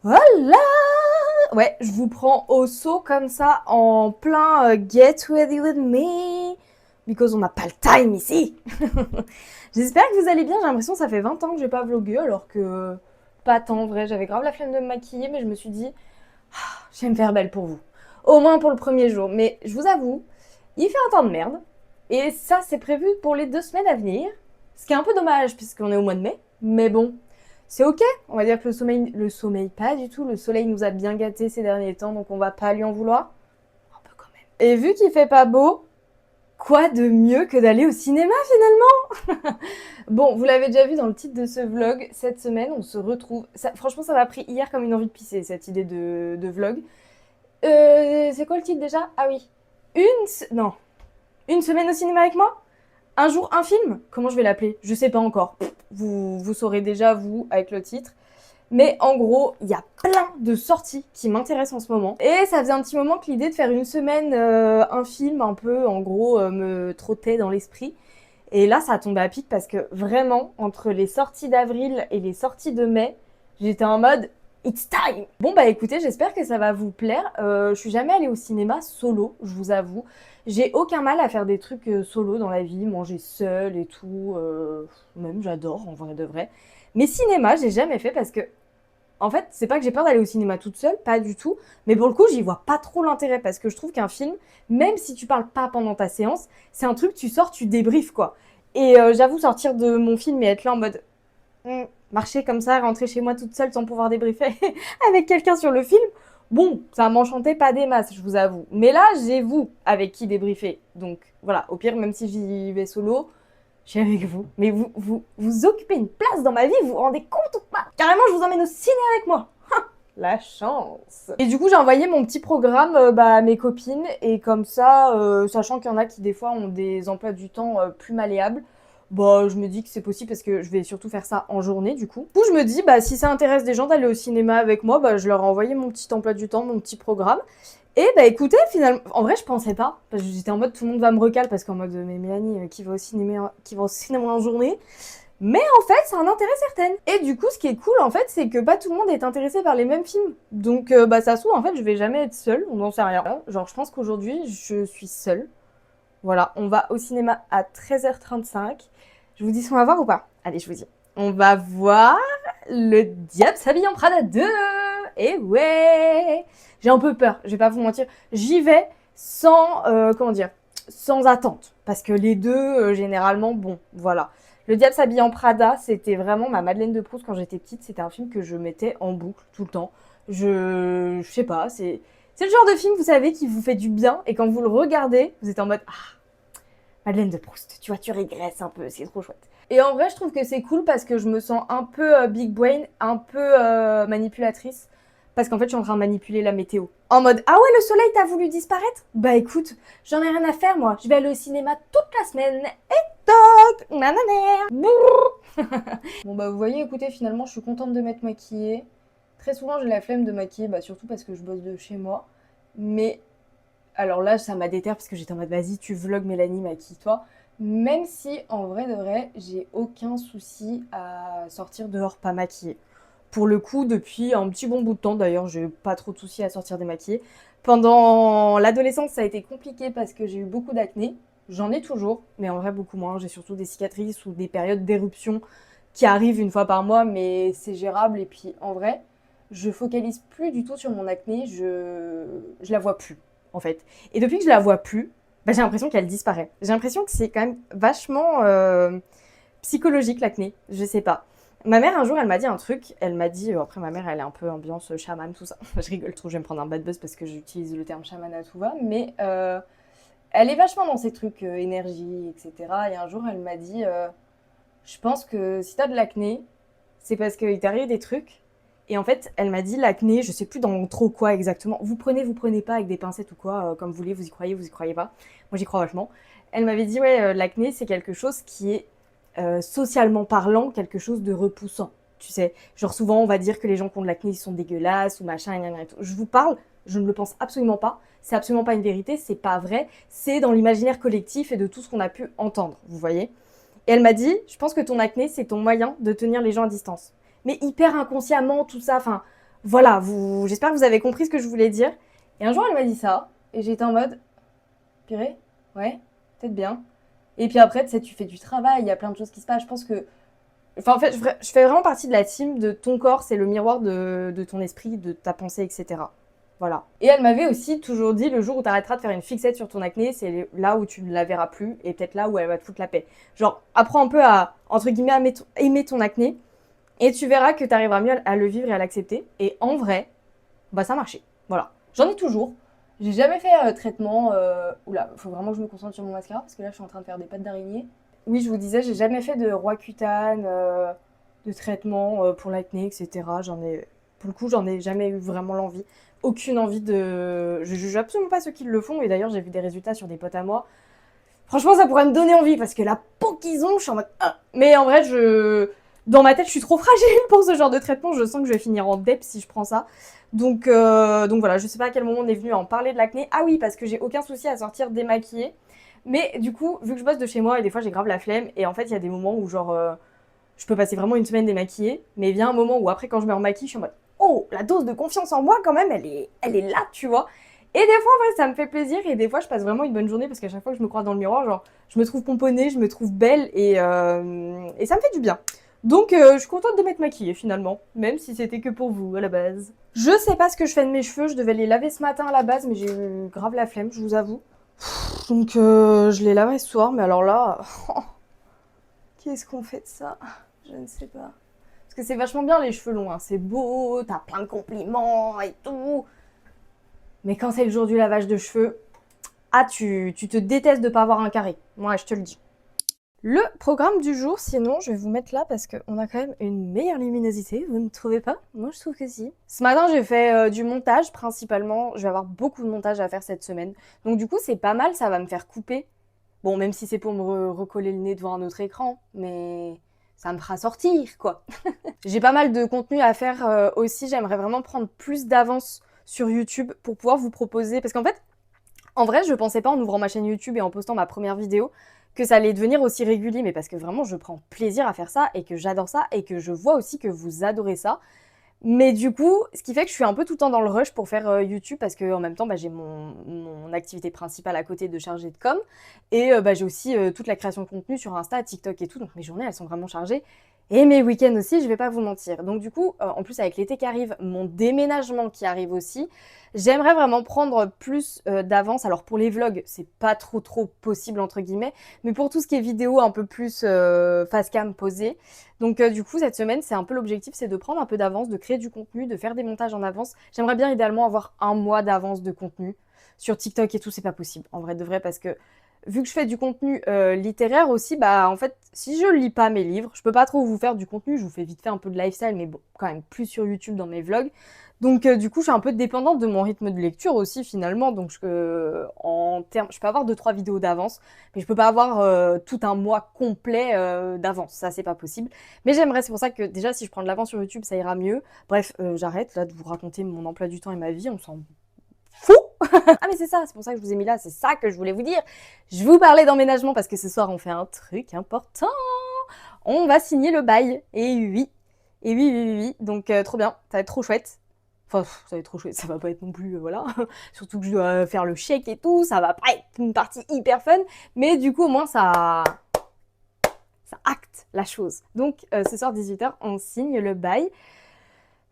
Voilà. Ouais, je vous prends au saut comme ça en plein Get ready with me because on n'a pas le time ici. J'espère que vous allez bien, j'ai l'impression que ça fait 20 ans que j'ai pas vlogué alors que pas tant en vrai, j'avais grave la flemme de me maquiller mais je me suis dit je vais me faire belle pour vous. Au moins pour le premier jour, mais je vous avoue, il fait un temps de merde et ça c'est prévu pour les 2 semaines à venir, ce qui est un peu dommage puisqu'on est au mois de mai, mais bon. C'est ok, on va dire que le sommeil pas du tout, le soleil nous a bien gâtés ces derniers temps, donc on va pas lui en vouloir. Un peu quand même. Et vu qu'il fait pas beau, quoi de mieux que d'aller au cinéma finalement? Bon, vous l'avez déjà vu dans le titre de ce vlog, cette semaine on se retrouve... franchement ça m'a pris hier comme une envie de pisser cette idée de vlog. C'est quoi le titre déjà? Ah oui. Non. Une semaine au cinéma avec moi? Un jour, un film? Comment je vais l'appeler? Je sais pas encore. Vous saurez déjà, vous, avec le titre. Mais en gros, il y a plein de sorties qui m'intéressent en ce moment. Et ça faisait un petit moment que l'idée de faire une semaine un film un peu, en gros, me trottait dans l'esprit. Et là, ça a tombé à pic parce que vraiment, entre les sorties d'avril et les sorties de mai, j'étais en mode It's time! Bon bah écoutez, j'espère que ça va vous plaire. Je suis jamais allée au cinéma solo, je vous avoue. J'ai aucun mal à faire des trucs solo dans la vie, manger seule et tout. Même j'adore en vrai de vrai. Mais cinéma, j'ai jamais fait parce que en fait, c'est pas que j'ai peur d'aller au cinéma toute seule, pas du tout. Mais pour le coup, j'y vois pas trop l'intérêt parce que je trouve qu'un film, même si tu parles pas pendant ta séance, c'est un truc, tu sors, tu débriefes quoi. Et j'avoue, sortir de mon film et être là en mode marcher comme ça, rentrer chez moi toute seule sans pouvoir débriefer avec quelqu'un sur le film, bon, ça m'enchantait pas des masses, je vous avoue. Mais là, j'ai vous avec qui débriefer. Donc voilà, au pire, même si j'y vais solo, je suis avec vous. Mais vous occupez une place dans ma vie, vous vous rendez compte ou pas? Carrément, je vous emmène au ciné avec moi. La chance. Et du coup, j'ai envoyé mon petit programme à mes copines. Et comme ça, sachant qu'il y en a qui des fois ont des emplois du temps plus malléables, bah, je me dis que c'est possible parce que je vais surtout faire ça en journée du coup. Du coup, je me dis, bah, si ça intéresse des gens d'aller au cinéma avec moi, bah, je leur ai envoyé mon petit emploi du temps, mon petit programme. Et bah écoutez, finalement, en vrai, je pensais pas, parce que j'étais en mode tout le monde va me recaler, parce qu'en mode, mais Mélanie, qui va au cinéma en journée. Mais en fait, ça a un intérêt certain. Et du coup, ce qui est cool, en fait, c'est que pas tout le monde est intéressé par les mêmes films. Donc, bah ça se trouve, en fait, je vais jamais être seule, on n'en sait rien. Genre, je pense qu'aujourd'hui, je suis seule. Voilà, on va au cinéma à 13h35. Je vous dis ce qu'on va voir ou pas? Allez, je vous dis. On va voir Le Diable s'habille en Prada 2. Et ouais, j'ai un peu peur, je vais pas vous mentir. J'y vais sans, comment dire, sans attente. Parce que les deux, généralement, bon, voilà. Le Diable s'habille en Prada, c'était vraiment ma Madeleine de Proust quand j'étais petite. C'était un film que je mettais en boucle tout le temps. Je sais pas, c'est le genre de film, vous savez, qui vous fait du bien. Et quand vous le regardez, vous êtes en mode ah, Madeleine de Proust, tu vois, tu régresses un peu, c'est trop chouette. Et en vrai, je trouve que c'est cool parce que je me sens un peu big brain, un peu manipulatrice. Parce qu'en fait, je suis en train de manipuler la météo. En mode, ah ouais, le soleil t'a voulu disparaître? Bah écoute, j'en ai rien à faire, moi. Je vais aller au cinéma toute la semaine. Et toc, nanana. Bon bah vous voyez, écoutez, finalement, je suis contente de m'être maquillée. Très souvent, j'ai la flemme de maquiller, bah surtout parce que je bosse de chez moi. Mais alors là, ça m'a déterre parce que j'étais en mode vas-y, tu vlogs Mélanie, maquille-toi. Même si, en vrai de vrai, j'ai aucun souci à sortir dehors pas maquillée. Pour le coup, depuis un petit bon bout de temps, d'ailleurs, j'ai pas trop de soucis à sortir démaquillée. Pendant l'adolescence, ça a été compliqué parce que j'ai eu beaucoup d'acné. J'en ai toujours, mais en vrai beaucoup moins. J'ai surtout des cicatrices ou des périodes d'éruption qui arrivent une fois par mois, mais c'est gérable. Et puis en vrai, je focalise plus du tout sur mon acné, je la vois plus en fait. Et depuis que je la vois plus, bah, j'ai l'impression qu'elle disparaît. J'ai l'impression que c'est quand même vachement psychologique l'acné, je sais pas. Ma mère un jour elle m'a dit un truc, elle m'a dit, après ma mère elle est un peu ambiance chaman tout ça, je rigole trop, je vais me prendre un bad buzz parce que j'utilise le terme chaman à tout va, mais elle est vachement dans ces trucs énergie, etc. Et un jour elle m'a dit, je pense que si t'as de l'acné, c'est parce qu'il t'arrive des trucs. Et en fait, elle m'a dit l'acné, je sais plus dans trop quoi exactement. Vous prenez pas avec des pincettes ou quoi, comme vous voulez, vous y croyez pas. Moi j'y crois vachement. Elle m'avait dit, ouais, l'acné c'est quelque chose qui est socialement parlant, quelque chose de repoussant. Tu sais, genre souvent on va dire que les gens qui ont de l'acné ils sont dégueulasses ou machin, et tout. Je vous parle, je ne le pense absolument pas. C'est absolument pas une vérité, c'est pas vrai. C'est dans l'imaginaire collectif et de tout ce qu'on a pu entendre, vous voyez. Et elle m'a dit, je pense que ton acné, c'est ton moyen de tenir les gens à distance. mais hyper inconsciemment, tout ça. Enfin, voilà, j'espère que vous avez compris ce que je voulais dire. Et un jour, elle m'a dit ça, et j'étais en mode, purée, ouais, peut-être bien. Et puis après, tu sais, tu fais du travail, il y a plein de choses qui se passent. Je pense que. Enfin, en fait, je fais vraiment partie de la team de ton corps, c'est le miroir de ton esprit, de ta pensée, etc. Voilà. Et elle m'avait aussi toujours dit, le jour où tu arrêteras de faire une fixette sur ton acné, c'est là où tu ne la verras plus, et peut-être là où elle va te foutre la paix. Genre, apprends un peu à, entre guillemets, à aimer ton acné, et tu verras que tu arriveras mieux à le vivre et à l'accepter. Et en vrai, bah ça marchait. Voilà. J'en ai toujours. J'ai jamais fait traitement. Oula, faut vraiment que je me concentre sur mon mascara parce que là je suis en train de faire des pattes d'araignée. Oui, je vous disais, j'ai jamais fait de Roaccutane, de traitement pour l'acné, etc. Pour le coup, j'en ai jamais eu vraiment l'envie. Aucune envie de. Je juge absolument pas ceux qui le font et d'ailleurs j'ai vu des résultats sur des potes à moi. Franchement, ça pourrait me donner envie parce que la peau qu'ils ont, je suis en mode. Ah. Mais en vrai, dans ma tête, je suis trop fragile pour ce genre de traitement. Je sens que je vais finir en dep si je prends ça. Donc voilà, je sais pas à quel moment on est venu en parler de l'acné. Ah oui, parce que j'ai aucun souci à sortir démaquillée. Mais du coup, vu que je bosse de chez moi et des fois j'ai grave la flemme, et en fait, il y a des moments où genre, je peux passer vraiment une semaine démaquillée, mais il vient un moment où après, quand je me remaquille, je suis en mode, oh, la dose de confiance en moi, quand même, elle est là, tu vois. Et des fois, en fait, ça me fait plaisir, et des fois, je passe vraiment une bonne journée parce qu'à chaque fois que je me croise dans le miroir, genre, je me trouve pomponnée, je me trouve belle, et ça me fait du bien. Donc, je suis contente de m'être maquillée finalement, même si c'était que pour vous à la base. Je sais pas ce que je fais de mes cheveux, je devais les laver ce matin à la base, mais j'ai eu grave la flemme, je vous avoue. Donc, je les laverai ce soir, mais alors là, qu'est-ce qu'on fait de ça? Je ne sais pas. Parce que c'est vachement bien les cheveux longs, hein. C'est beau, t'as plein de compliments et tout. Mais quand c'est le jour du lavage de cheveux, ah, tu te détestes de pas avoir un carré. Moi, je te le dis. Le programme du jour, sinon, je vais vous mettre là parce qu'on a quand même une meilleure luminosité, vous ne trouvez pas? Moi, je trouve que si. Ce matin, j'ai fait du montage principalement. Je vais avoir beaucoup de montage à faire cette semaine. Donc du coup, c'est pas mal, ça va me faire couper. Bon, même si c'est pour me recoller le nez devant un autre écran, mais ça me fera sortir, quoi. J'ai pas mal de contenu à faire aussi. J'aimerais vraiment prendre plus d'avance sur YouTube pour pouvoir vous proposer. Parce qu'en fait, en vrai, je pensais pas en ouvrant ma chaîne YouTube et en postant ma première vidéo que ça allait devenir aussi régulier, mais parce que vraiment je prends plaisir à faire ça et que j'adore ça et que je vois aussi que vous adorez ça. Mais du coup, ce qui fait que je suis un peu tout le temps dans le rush pour faire YouTube parce qu'en même temps, bah, j'ai mon activité principale à côté de chargée de com. Et bah, j'ai aussi toute la création de contenu sur Insta, TikTok et tout. Donc mes journées, elles sont vraiment chargées. Et mes week-ends aussi, je vais pas vous mentir. Donc du coup, en plus avec l'été qui arrive, mon déménagement qui arrive aussi, j'aimerais vraiment prendre plus d'avance. Alors pour les vlogs, c'est pas trop possible entre guillemets, mais pour tout ce qui est vidéo un peu plus face cam posé. Donc du coup, cette semaine, c'est un peu l'objectif, c'est de prendre un peu d'avance, de créer du contenu, de faire des montages en avance. J'aimerais bien idéalement avoir un mois d'avance de contenu. Sur TikTok et tout, c'est pas possible, en vrai de vrai, parce que vu que je fais du contenu littéraire aussi, bah en fait, si je lis pas mes livres, je peux pas trop vous faire du contenu, je vous fais vite fait un peu de lifestyle, mais bon, quand même plus sur YouTube dans mes vlogs. Donc du coup, je suis un peu dépendante de mon rythme de lecture aussi finalement, donc je peux avoir 2-3 vidéos d'avance, mais je peux pas avoir tout un mois complet d'avance, ça c'est pas possible. Mais j'aimerais, c'est pour ça que déjà si je prends de l'avance sur YouTube, ça ira mieux. Bref, j'arrête là de vous raconter mon emploi du temps et ma vie, on s'en fout. Ah mais c'est ça, c'est pour ça que je vous ai mis là, c'est ça que je voulais vous dire. Je vous parlais d'emménagement parce que ce soir on fait un truc important. On va signer le bail. Et oui. Donc trop bien, ça va être trop chouette. Enfin, ça va être trop chouette, ça va pas être non plus, voilà. Surtout que je dois faire le chèque et tout, ça va pas être une partie hyper fun. Mais du coup au moins ça acte la chose. Donc ce soir 18h, on signe le bail.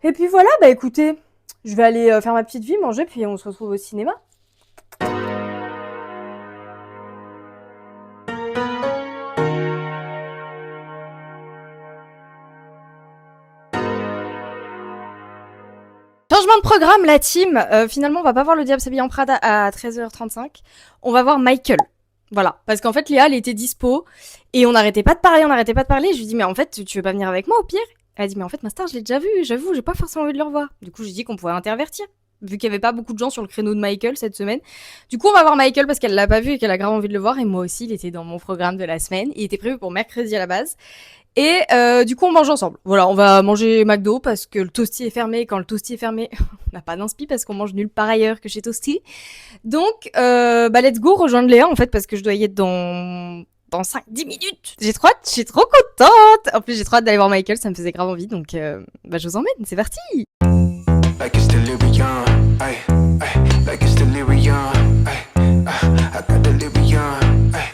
Et puis voilà, bah écoutez, je vais aller faire ma petite vie, manger, puis on se retrouve au cinéma. Changement de programme, la team. Finalement, on va pas voir Le Diable s'habille en Prada à 13h35. On va voir Michael. Voilà. Parce qu'en fait, Léa, elle était dispo. Et on n'arrêtait pas de parler. Je lui dis, mais en fait, tu veux pas venir avec moi au pire? Elle a dit, mais en fait, ma star, je l'ai déjà vu. J'avoue, j'ai pas forcément envie de le revoir. Du coup, j'ai dit qu'on pouvait intervertir. Vu qu'il y avait pas beaucoup de gens sur le créneau de Michael cette semaine. Du coup, on va voir Michael parce qu'elle l'a pas vu et qu'elle a grave envie de le voir. Et moi aussi, il était dans mon programme de la semaine. Il était prévu pour mercredi à la base. Et du coup, on mange ensemble. Voilà, on va manger McDo parce que le Toasty est fermé. Quand le Toasty est fermé, on n'a pas d'inspi parce qu'on mange nulle part ailleurs que chez Toasty. Donc, let's go rejoindre Léa en fait parce que je dois y être dans dans 5-10 minutes. J'ai trop hâte, je suis trop contente. En plus, j'ai trop hâte d'aller voir Michael, ça me faisait grave envie, donc je vous emmène, c'est parti. Like it's delirium, ay, ay, like it's delirium, ay, I got delirium, ay,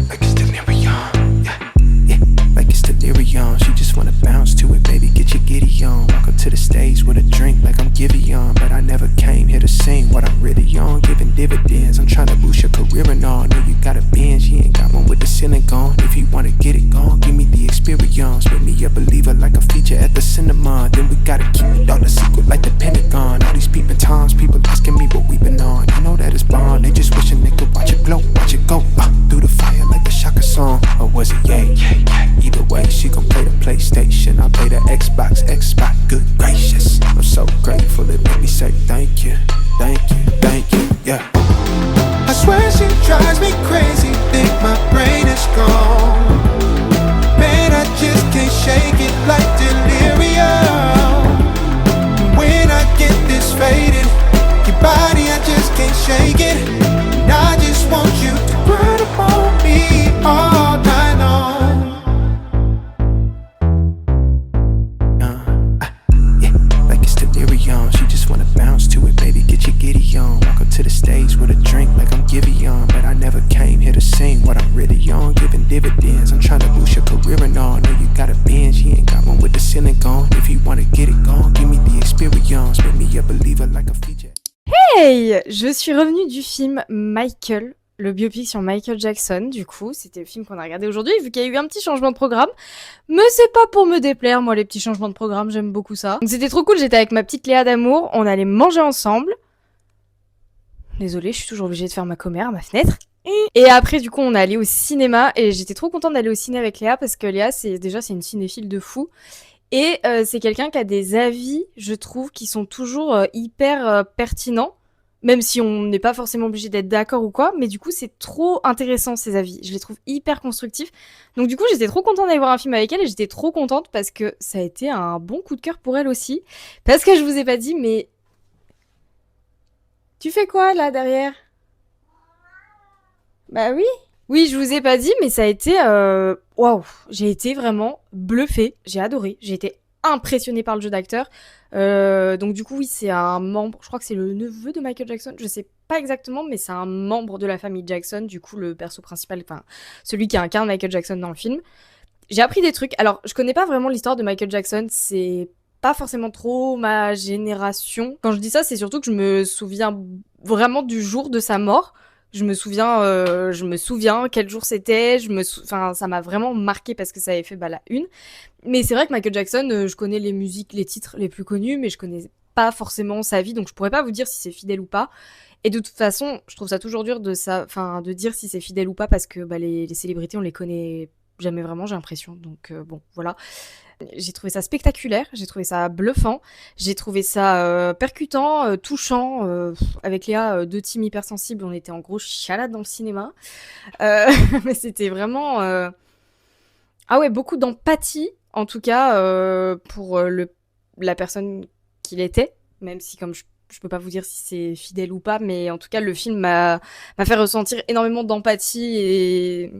like it's delirium, yeah, yeah, like it's delirium. She just wanna bounce to it, baby, get your giddy on. Walk up to the stage with a drink like I'm Giveon, but I never came here to sing what I'm really on, giving dividends. I'm trying to boost your career and all. Know you got a binge, you ain't got one with the ceiling gone. If you wanna get it gone, give me the experience. Make me a believer like a feature at the cinema. Then we gotta keep it all a secret like the Pentagon. All these peeping times, people asking me what we been on. I know that it's bond, they just wishing they could watch it glow, watch it go through the fire like the Shaka song. Or was it yay? Either way, she gon' play the PlayStation. I play the Xbox, good gracious. I'm so grateful, it made me say thank you, thank you, thank you, yeah. I swear she drives me crazy, think my brain is gone. Man, I just can't shake it like delirium. When I get this faded, your body, I just can't shake it. And I just want you to grind upon me all night long. Yeah, like it's delirium. She just wanna bounce to it, baby, get your giddy on. Walk up to the stage with a drink like I'm Giveon, but I never came here to sing what I'm really on, giving dividends. I'm trying to boost your career and all. Know you got a binge, you ain't got one with the ceiling gone. If you wanna get it gone, give me the experience. Make me a believer like a feature. Hey, je suis revenue du film Michael, le biopic sur Michael Jackson. Du coup, c'était le film qu'on a regardé aujourd'hui, vu qu'il y a eu un petit changement de programme. Mais c'est pas pour me déplaire, moi, les petits changements de programme, j'aime beaucoup ça. Donc c'était trop cool, j'étais avec ma petite Léa d'amour, on allait manger ensemble. Désolée, je suis toujours obligée de faire ma commère à ma fenêtre. Et après, du coup, on est allé au cinéma et j'étais trop contente d'aller au ciné avec Léa parce que Léa, c'est une cinéphile de fou. Et c'est quelqu'un qui a des avis, je trouve, qui sont toujours hyper pertinents, même si on n'est pas forcément obligé d'être d'accord ou quoi, mais du coup, c'est trop intéressant, ces avis. Je les trouve hyper constructifs. Donc du coup, j'étais trop contente d'aller voir un film avec elle et j'étais trop contente parce que ça a été un bon coup de cœur pour elle aussi. Parce que je vous ai pas dit, mais... Tu fais quoi, là, derrière ? Bah oui. Oui, je vous ai pas dit, mais ça a été... Waouh, j'ai été vraiment bluffée, j'ai adoré, j'ai été impressionnée par le jeu d'acteur. Donc du coup, oui, c'est un membre, je crois que c'est le neveu de Michael Jackson, je sais pas exactement, mais c'est un membre de la famille Jackson, du coup, le perso principal, enfin, celui qui incarne Michael Jackson dans le film. J'ai appris des trucs, alors, je connais pas vraiment l'histoire de Michael Jackson, c'est pas forcément trop ma génération. Quand je dis ça, c'est surtout que je me souviens vraiment du jour de sa mort. Je me souviens quel jour c'était. Enfin, ça m'a vraiment marqué parce que ça avait fait la une. Mais c'est vrai que Michael Jackson, je connais les musiques, les titres les plus connus, mais je connais pas forcément sa vie, donc je pourrais pas vous dire si c'est fidèle ou pas. Et de toute façon, je trouve ça toujours dur de dire si c'est fidèle ou pas parce que les célébrités, on les connaît jamais vraiment, j'ai l'impression. Donc bon, voilà. J'ai trouvé ça spectaculaire, j'ai trouvé ça bluffant, j'ai trouvé ça percutant, touchant. Avec Léa, deux teams hypersensibles, on était en gros chialade dans le cinéma. Mais c'était vraiment... Ah ouais, beaucoup d'empathie, en tout cas, pour la personne qu'il était, même si comme je peux pas vous dire si c'est fidèle ou pas, mais en tout cas, le film m'a fait ressentir énormément d'empathie et...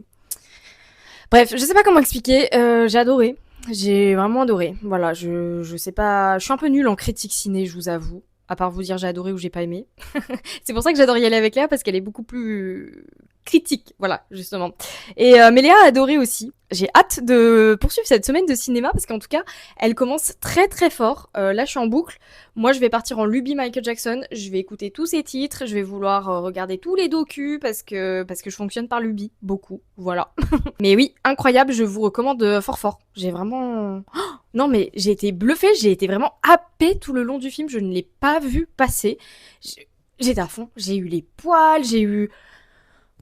Bref, je sais pas comment expliquer, j'ai adoré. J'ai vraiment adoré. Voilà, je sais pas... Je suis un peu nulle en critique ciné, je vous avoue. À part vous dire j'ai adoré ou j'ai pas aimé. C'est pour ça que j'adore y aller avec Léa, parce qu'elle est beaucoup plus critique, voilà, justement. Et mais Léa a adoré aussi. J'ai hâte de poursuivre cette semaine de cinéma, parce qu'en tout cas, elle commence très très fort. Là, je suis en boucle. Moi, je vais partir en lubie Michael Jackson. Je vais écouter tous ses titres. Je vais vouloir regarder tous les docus, parce que je fonctionne par lubie, beaucoup, voilà. Mais oui, incroyable, je vous recommande fort fort. J'ai vraiment... Oh, non mais j'ai été bluffée, j'ai été vraiment happée tout le long du film, je ne l'ai pas vu passer. J'étais à fond, j'ai eu les poils, j'ai eu...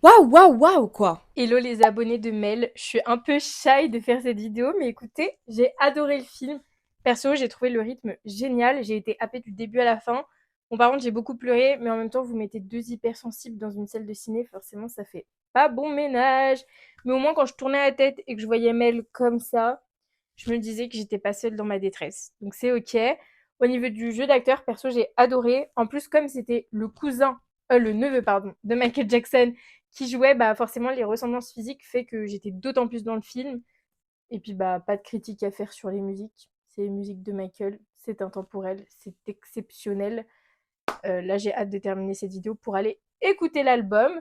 Waouh, quoi. Hello les abonnés de Mel, je suis un peu shy de faire cette vidéo, mais écoutez, j'ai adoré le film. Perso, j'ai trouvé le rythme génial, j'ai été happée du début à la fin. Bon, par contre, j'ai beaucoup pleuré, mais en même temps, vous mettez deux hypersensibles dans une salle de ciné, forcément, ça fait pas bon ménage. Mais au moins, quand je tournais la tête et que je voyais Mel comme ça, je me disais que j'étais pas seule dans ma détresse. Donc c'est ok. Au niveau du jeu d'acteur, perso, j'ai adoré. En plus, comme c'était le cousin le neveu, pardon, de Michael Jackson qui jouait, bah, forcément, les ressemblances physiques fait que j'étais d'autant plus dans le film. Et puis, bah, pas de critique à faire sur les musiques. C'est les musiques de Michael, c'est intemporel, c'est exceptionnel. Là, j'ai hâte de terminer cette vidéo pour aller écouter l'album.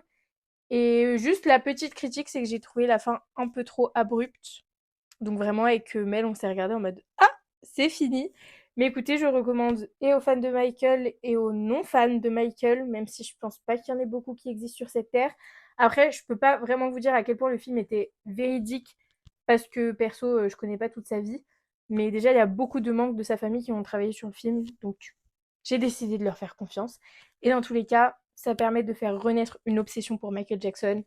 Et juste la petite critique, c'est que j'ai trouvé la fin un peu trop abrupte. Donc vraiment, avec Mel, on s'est regardé en mode «Ah, c'est fini!» Mais écoutez, je recommande et aux fans de Michael et aux non-fans de Michael, même si je pense pas qu'il y en ait beaucoup qui existent sur cette terre. Après, je peux pas vraiment vous dire à quel point le film était véridique, parce que perso, je connais pas toute sa vie. Mais déjà, il y a beaucoup de membres de sa famille qui ont travaillé sur le film, donc j'ai décidé de leur faire confiance. Et dans tous les cas, ça permet de faire renaître une obsession pour Michael Jackson.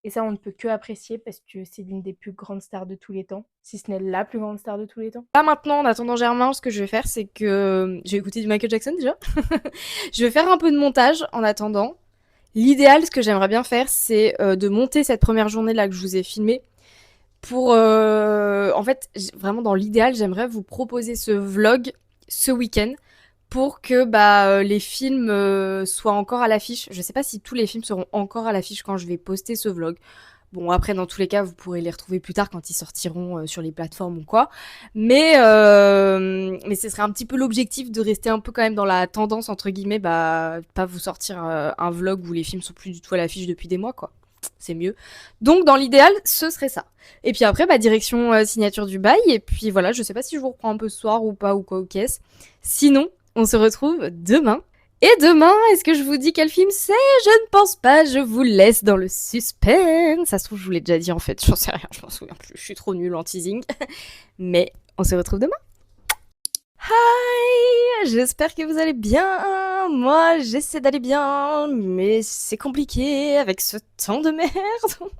Et ça, on ne peut que apprécier parce que c'est l'une des plus grandes stars de tous les temps, si ce n'est la plus grande star de tous les temps. Là maintenant, en attendant Germain, ce que je vais faire, c'est que je vais écouter du Michael Jackson déjà. Je vais faire un peu de montage en attendant. L'idéal, ce que j'aimerais bien faire, c'est de monter cette première journée là que je vous ai filmée. Pour, en fait, vraiment dans l'idéal, j'aimerais vous proposer ce vlog ce week-end pour que les films soient encore à l'affiche. Je sais pas si tous les films seront encore à l'affiche quand je vais poster ce vlog. Bon, après, dans tous les cas, vous pourrez les retrouver plus tard quand ils sortiront sur les plateformes ou quoi. Mais ce serait un petit peu l'objectif de rester un peu quand même dans la tendance, entre guillemets, pas vous sortir un vlog où les films sont plus du tout à l'affiche depuis des mois, quoi. C'est mieux. Donc, dans l'idéal, ce serait ça. Et puis après, direction signature du bail. Et puis voilà, je sais pas si je vous reprends un peu ce soir ou pas, ou quoi, ou qu'est-ce. Sinon, on se retrouve demain. Et demain, est-ce que je vous dis quel film c'est? Je ne pense pas, je vous laisse dans le suspense. Ça se trouve, je vous l'ai déjà dit en fait, j'en sais rien, je m'en souviens plus, je suis trop nulle en teasing. Mais on se retrouve demain. Hi, j'espère que vous allez bien. Moi, j'essaie d'aller bien, mais c'est compliqué avec ce temps de merde.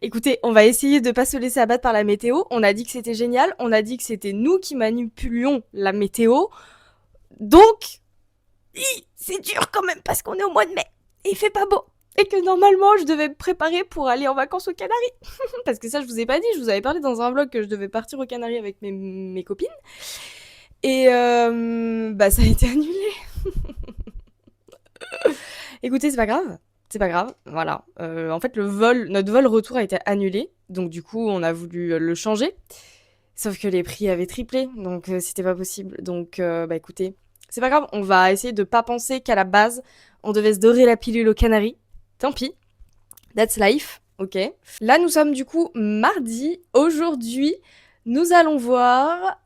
Écoutez, on va essayer de pas se laisser abattre par la météo. On a dit que c'était génial, on a dit que c'était nous qui manipulions la météo. Donc, c'est dur quand même parce qu'on est au mois de mai et il fait pas beau. Et que normalement, je devais me préparer pour aller en vacances aux Canaries. Parce que ça, je vous ai pas dit, je vous avais parlé dans un vlog que je devais partir aux Canaries avec mes copines. Et ça a été annulé. Écoutez, c'est pas grave. C'est pas grave, voilà. En fait, notre vol retour a été annulé. Donc du coup, on a voulu le changer. Sauf que les prix avaient triplé, donc c'était pas possible. Donc écoutez, c'est pas grave, on va essayer de pas penser qu'à la base, on devait se dorer la pilule aux Canaries. Tant pis. That's life, ok. Là, nous sommes du coup mardi. Aujourd'hui, nous allons voir...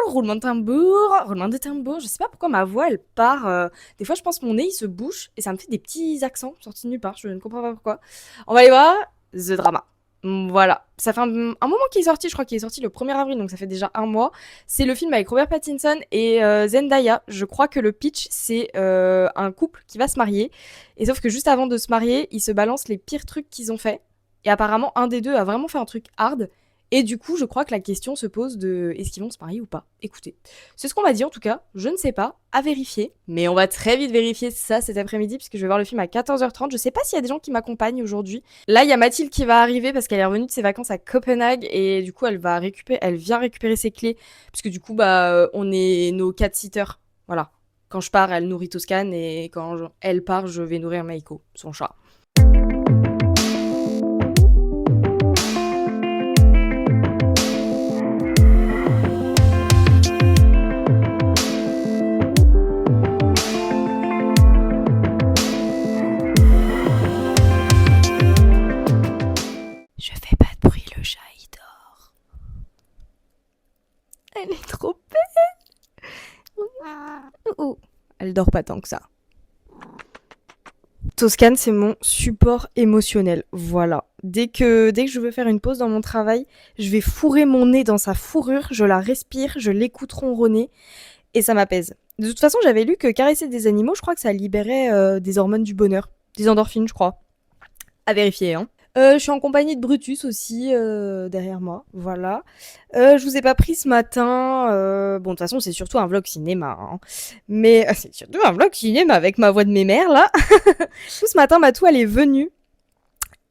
roulement de tambour. Je sais pas pourquoi ma voix, elle part... Des fois, je pense que mon nez, il se bouche et ça me fait des petits accents sortis de nulle part. Je ne comprends pas pourquoi. On va aller voir The Drama. Voilà, ça fait un moment qu'il est sorti, je crois qu'il est sorti le 1er avril, donc ça fait déjà un mois. C'est le film avec Robert Pattinson et Zendaya. Je crois que le pitch, c'est un couple qui va se marier. Et sauf que juste avant de se marier, ils se balancent les pires trucs qu'ils ont fait. Et apparemment, un des deux a vraiment fait un truc hard. Et du coup, je crois que la question se pose de est-ce qu'ils vont se marier ou pas? Écoutez, c'est ce qu'on m'a dit en tout cas, je ne sais pas, à vérifier. Mais on va très vite vérifier ça cet après-midi puisque je vais voir le film à 14h30. Je sais pas s'il y a des gens qui m'accompagnent aujourd'hui. Là, il y a Mathilde qui va arriver parce qu'elle est revenue de ses vacances à Copenhague et du coup, elle vient récupérer ses clés puisque du coup, on est nos 4 sitters. Voilà. Quand je pars, elle nourrit Toscane et quand elle part, je vais nourrir Maiko, son chat. Je fais pas de bruit, le chat il dort. Elle est trop belle. Oh, elle dort pas tant que ça. Toscane, c'est mon support émotionnel. Voilà. Dès que je veux faire une pause dans mon travail, je vais fourrer mon nez dans sa fourrure, je la respire, je l'écoute ronronner et ça m'apaise. De toute façon, j'avais lu que caresser des animaux, je crois que ça libérait des hormones du bonheur. Des endorphines, je crois. À vérifier, hein. Je suis en compagnie de Brutus aussi, derrière moi, voilà. Je vous ai pas pris ce matin, bon de toute façon c'est surtout un vlog cinéma, hein. Mais c'est surtout un vlog cinéma avec ma voix de mémère là. Tout ce matin, Matou elle est venue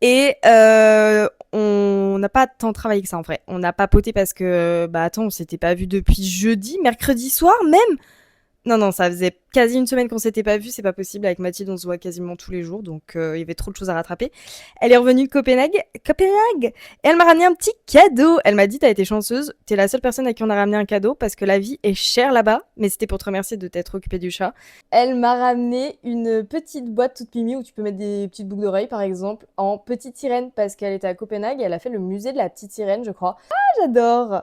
et on n'a pas tant travaillé que ça en vrai. On a papoté parce que, attends, on s'était pas vu depuis jeudi, mercredi soir même. Non, ça faisait quasi une semaine qu'on s'était pas vus, c'est pas possible. Avec Mathilde, on se voit quasiment tous les jours, donc il y avait trop de choses à rattraper. Elle est revenue de Copenhague, et elle m'a ramené un petit cadeau. Elle m'a dit, t'as été chanceuse, t'es la seule personne à qui on a ramené un cadeau, parce que la vie est chère là-bas, mais c'était pour te remercier de t'être occupée du chat. Elle m'a ramené une petite boîte toute mimi où tu peux mettre des petites boucles d'oreilles, par exemple, en petite sirène, parce qu'elle était à Copenhague, et elle a fait le musée de la petite sirène, je crois. Ah, j'adore!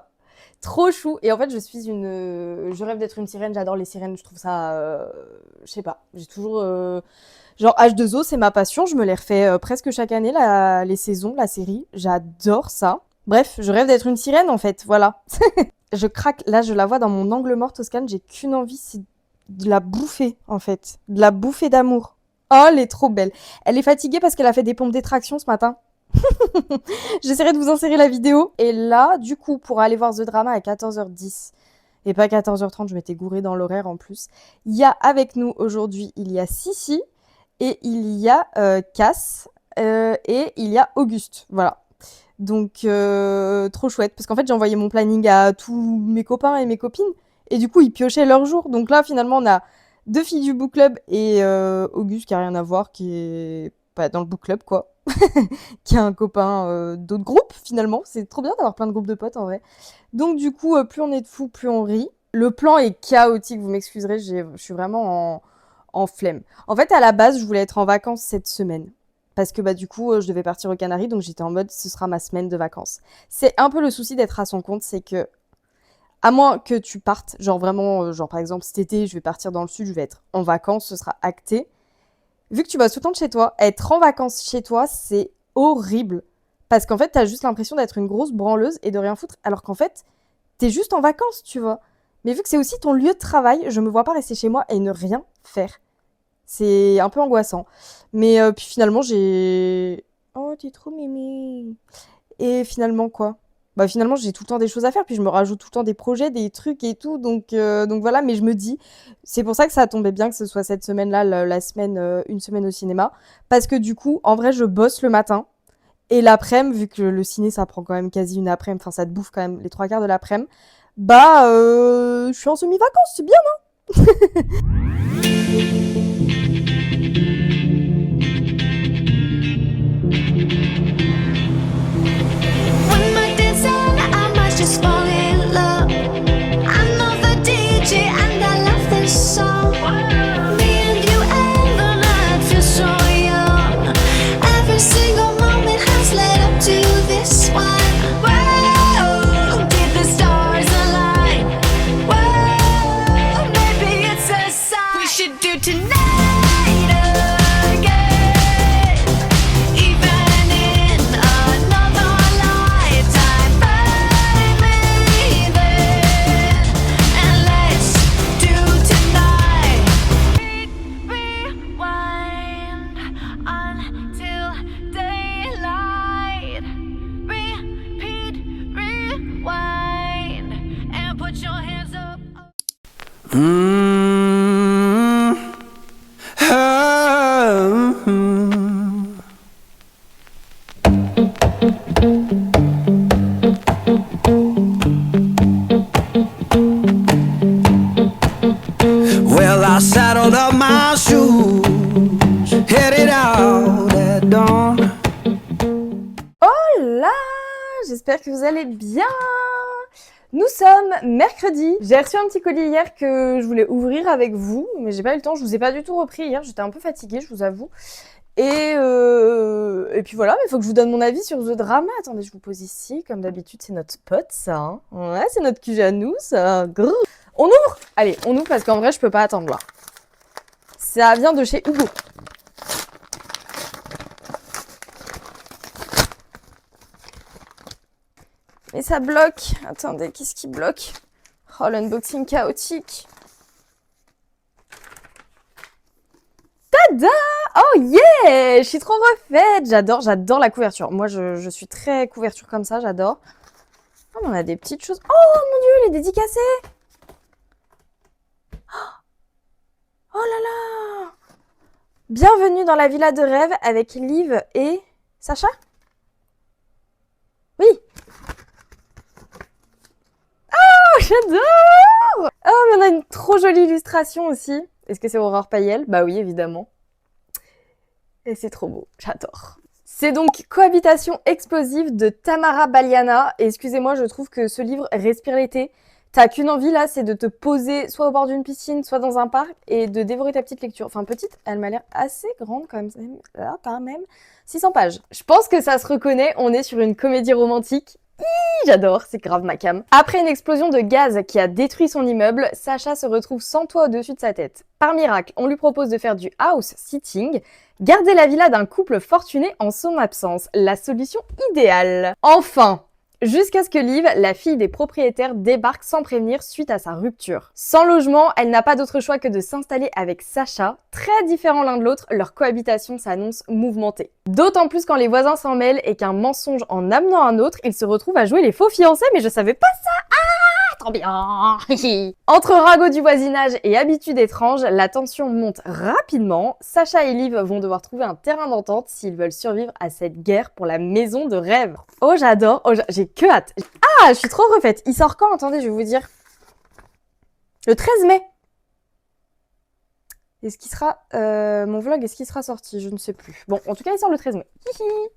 Trop chou. Et en fait, je rêve d'être une sirène. J'adore les sirènes. Je trouve ça, je sais pas. J'ai toujours, genre H2O, c'est ma passion. Je me les refais presque chaque année les saisons, la série. J'adore ça. Bref, je rêve d'être une sirène en fait. Voilà. Je craque. Là, je la vois dans mon angle mort Toscane. J'ai qu'une envie, c'est de la bouffer en fait, de la bouffer d'amour. Oh, elle est trop belle. Elle est fatiguée parce qu'elle a fait des pompes d'extraction ce matin. J'essaierai de vous insérer la vidéo. Et là, du coup, pour aller voir The Drama à 14h10 et pas 14h30, je m'étais gourée dans l'horaire en plus. Il y a avec nous aujourd'hui, il y a Sissi et il y a Cass et il y a Auguste. Voilà. Donc, trop chouette. Parce qu'en fait, j'ai envoyé mon planning à tous mes copains et mes copines. Et du coup, ils piochaient leurs jours. Donc là, finalement, on a 2 filles du book club et Auguste qui a rien à voir, qui est pas dans le book club, quoi. Qui a un copain d'autres groupes, finalement. C'est trop bien d'avoir plein de groupes de potes, en vrai. Donc, du coup, plus on est de fous, plus on rit. Le plan est chaotique, vous m'excuserez, je suis vraiment en flemme. En fait, à la base, je voulais être en vacances cette semaine. Parce que, du coup, je devais partir aux Canaries, donc j'étais en mode, ce sera ma semaine de vacances. C'est un peu le souci d'être à son compte, c'est que, à moins que tu partes, genre vraiment, genre par exemple, cet été, je vais partir dans le sud, je vais être en vacances, ce sera acté. Vu que tu bosses tout le temps de chez toi, être en vacances chez toi, c'est horrible. Parce qu'en fait, t'as juste l'impression d'être une grosse branleuse et de rien foutre, alors qu'en fait, t'es juste en vacances, tu vois. Mais vu que c'est aussi ton lieu de travail, je me vois pas rester chez moi et ne rien faire. C'est un peu angoissant. Mais puis finalement, j'ai... Oh, t'es trop mimi. Et finalement, quoi? Finalement, j'ai tout le temps des choses à faire, puis je me rajoute tout le temps des projets, des trucs et tout, donc voilà, mais je me dis, c'est pour ça que ça tombait bien que ce soit cette semaine-là, la semaine, une semaine au cinéma, parce que du coup, en vrai, je bosse le matin, et l'après-midi, vu que le ciné, ça prend quand même quasi une après-midi, enfin, ça te bouffe quand même les 3 quarts de l'après-midi, je suis en semi-vacances, c'est bien, non? When my days end, I might just fall in love. I know the DJ and I love this song. Me and you and the night feel so young. Every single moment has led up to this one. Whoa, did the stars align? Whoa, maybe it's a sign. We should do tonight. Well, I saddled up my shoes, headed out at dawn. Oh là, j'espère que vous allez bien. Nous sommes mercredi. J'ai reçu un petit colis hier que je voulais ouvrir avec vous, mais j'ai pas eu le temps. Je vous ai pas du tout repris hier. J'étais un peu fatiguée, je vous avoue. Et puis voilà, mais il faut que je vous donne mon avis sur The Drama. Attendez, je vous pose ici. Comme d'habitude, c'est notre pote, ça. Hein. Ouais, c'est notre QG à nous, ça. Grrr. On ouvre? Allez, on ouvre parce qu'en vrai, je peux pas attendre là. Ça vient de chez Hugo. Mais ça bloque. Attendez, qu'est-ce qui bloque? Oh, l'unboxing chaotique. Tada! Oh yeah! Je suis trop refaite. J'adore la couverture. Moi, je suis très couverture comme ça, j'adore. Oh, mais on a des petites choses. Oh mon Dieu, elle est dédicacée. Oh là là! Bienvenue dans la villa de rêve avec Liv et Sacha? Oui. Oh, j'adore! Oh, mais on a une Trop jolie illustration aussi. Est-ce que c'est Aurore Payel? Bah oui, évidemment. Et c'est trop beau, j'adore. C'est donc Cohabitation explosive de Tamara Baliana. Et excusez-moi, je trouve que ce livre respire l'été. T'as qu'une envie là, c'est de te poser soit au bord d'une piscine, soit dans un parc et de dévorer ta petite lecture. Enfin petite, elle m'a l'air assez grande quand même. Là, quand même. 600 pages. Je pense que ça se reconnaît, on est sur une comédie romantique. J'adore, c'est grave ma cam. Après une explosion de gaz qui a détruit son immeuble, Sacha se retrouve sans toit au-dessus de sa tête. Par miracle, on lui propose de faire du house sitting, garder la villa d'un couple fortuné en son absence. La solution idéale. Enfin, jusqu'à ce que Liv, la fille des propriétaires, débarque sans prévenir suite à sa rupture. Sans logement, elle n'a pas d'autre choix que de s'installer avec Sacha. Très différents l'un de l'autre, leur cohabitation s'annonce mouvementée. D'autant plus quand les voisins s'en mêlent et qu'un mensonge en amenant un autre, ils se retrouvent à jouer les faux fiancés, mais je savais pas ça. Trop bien. Entre ragots du voisinage et habitudes étranges, la tension monte rapidement. Sacha et Liv vont devoir trouver un terrain d'entente s'ils veulent survivre à cette guerre pour la maison de rêve. Oh j'adore, j'ai que hâte. Ah, je suis trop refaite. Il sort quand? Attendez, je vais vous dire. Le 13 mai. Est-ce qu'il sera... mon vlog, est-ce qu'il sera sorti? Je ne sais plus. Bon, en tout cas, il sort le 13 mai.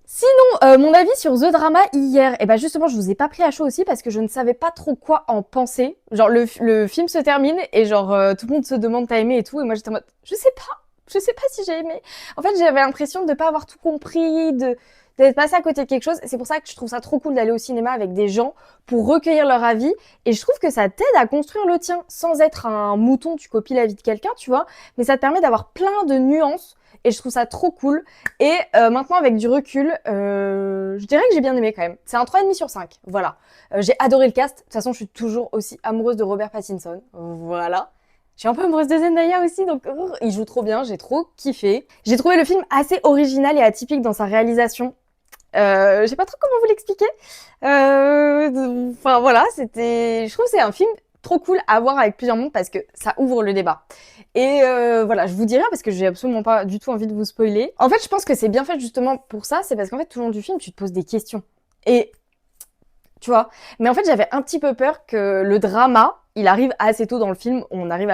Sinon, mon avis sur The Drama hier, et ben justement, je vous ai pas pris à chaud aussi parce que je ne savais pas trop quoi en penser. Genre, le film se termine et genre, tout le monde se demande t'as aimé et tout. Et moi, j'étais en mode, je sais pas si j'ai aimé. En fait, j'avais l'impression de pas avoir tout compris, d'être passé à côté de quelque chose. C'est pour ça que je trouve ça trop cool d'aller au cinéma avec des gens pour recueillir leur avis. Et je trouve que ça t'aide à construire le tien sans être un mouton, tu copies la vie de quelqu'un, tu vois. Mais ça te permet d'avoir plein de nuances. Et je trouve ça trop cool. Et maintenant, avec du recul, je dirais que j'ai bien aimé quand même. C'est un 3,5 sur 5. Voilà. J'ai adoré le cast. De toute façon, je suis toujours aussi amoureuse de Robert Pattinson. Voilà. Je suis un peu amoureuse de Zendaya aussi, donc il joue trop bien, j'ai trop kiffé. J'ai trouvé le film assez original et atypique dans sa réalisation. Je sais pas trop comment vous l'expliquer. Enfin voilà, je trouve que c'est un film trop cool à voir avec plusieurs mondes parce que ça ouvre le débat. Et voilà, je vous dis rien parce que j'ai absolument pas du tout envie de vous spoiler. En fait, je pense que c'est bien fait justement pour ça, c'est parce qu'en fait tout le long du film, tu te poses des questions. Et tu vois, mais en fait, j'avais un petit peu peur que le drama, il arrive assez tôt dans le film, il arrive